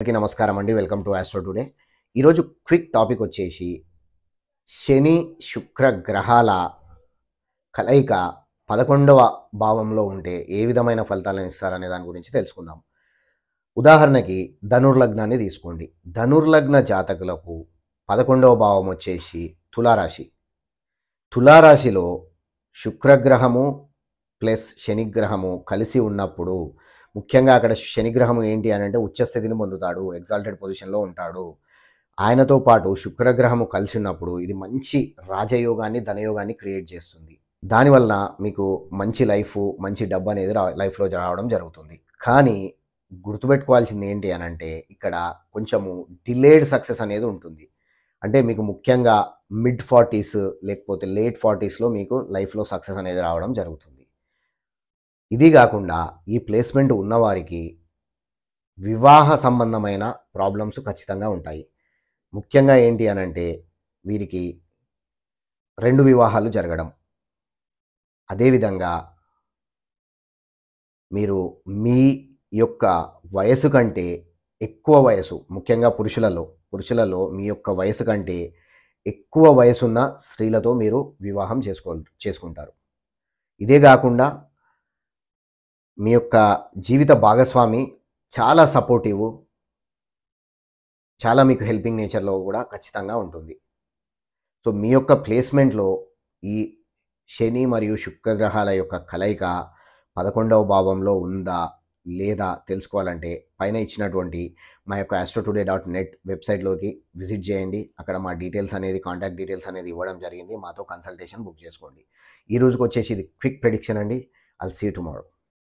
అందరికీ నమస్కారం అండి. Welcome to Astro Today. ఈరోజు క్విక్ టాపిక్ వచ్చేసి శని శుక్ర గ్రహాల కలయిక 11వ భావంలో ఉంటే ఏ విధమైన ఫలితాలను ఇస్తారనే దాని గురించి తెలుసుకుందాం. ఉదాహరణకి ధనుర్లగ్నాన్ని తీసుకోండి. ధనుర్లగ్న జాతకులకు 11వ భావం వచ్చేసి తులారాశి. తులారాశిలో శుక్రగ్రహము ప్లస్ శనిగ్రహము కలిసి ఉన్నప్పుడు ముఖ్యంగా అక్కడ శనిగ్రహం ఏంటి అని అంటే ఉచ్చస్థితిని పొందుతాడు, ఎగ్జాల్టెడ్ పొజిషన్లో ఉంటాడు. ఆయనతో పాటు శుక్రగ్రహము కలిసి ఉన్నప్పుడు ఇది మంచి రాజయోగాన్ని ధనయోగాన్ని క్రియేట్ చేస్తుంది. దానివల్ల మీకు మంచి లైఫ్ మంచి డబ్బు అనేది లైఫ్లో రావడం జరుగుతుంది. కానీ గుర్తుపెట్టుకోవాల్సింది ఏంటి అని అంటే ఇక్కడ కొంచెము డిలేడ్ సక్సెస్ అనేది ఉంటుంది. అంటే మీకు ముఖ్యంగా మిడ్ 40s లేకపోతే లేట్ 40sలో మీకు లైఫ్లో సక్సెస్ అనేది రావడం జరుగుతుంది. ఇది కాకుండా ఈ ప్లేస్మెంట్ ఉన్నవారికి వివాహ సంబంధమైన ప్రాబ్లమ్స్ ఖచ్చితంగా ఉంటాయి. ముఖ్యంగా ఏంటి అని అంటే వీరికి 2 వివాహాలు జరగడం, అదేవిధంగా మీరు మీ యొక్క వయసు కంటే ఎక్కువ వయసు, ముఖ్యంగా పురుషులలో మీ యొక్క వయసు కంటే ఎక్కువ వయసున్న స్త్రీలతో మీరు వివాహం చేసుకుంటారు. ఇదే కాకుండా మీ యొక్క జీవిత భాగస్వామి చాలా సపోర్టివ్, చాలా మీకు హెల్పింగ్ నేచర్లో కూడా ఖచ్చితంగా ఉంటుంది. సో మీ యొక్క ప్లేస్మెంట్లో ఈ శని మరియు శుక్రగ్రహాల యొక్క కలయిక 11వ భావంలో ఉందా లేదా తెలుసుకోవాలంటే పైన ఇచ్చినటువంటి మా యొక్క astrotoday.net వెబ్సైట్లోకి విజిట్ చేయండి. అక్కడ మా డీటెయిల్స్ అనేది, కాంటాక్ట్ డీటెయిల్స్ అనేది ఇవ్వడం జరిగింది. మాతో కన్సల్టేషన్ బుక్ చేసుకోండి. ఈ రోజుకి వచ్చేసి ఇది క్విక్ ప్రెడిక్షన్ అండి. I'll see you tomorrow.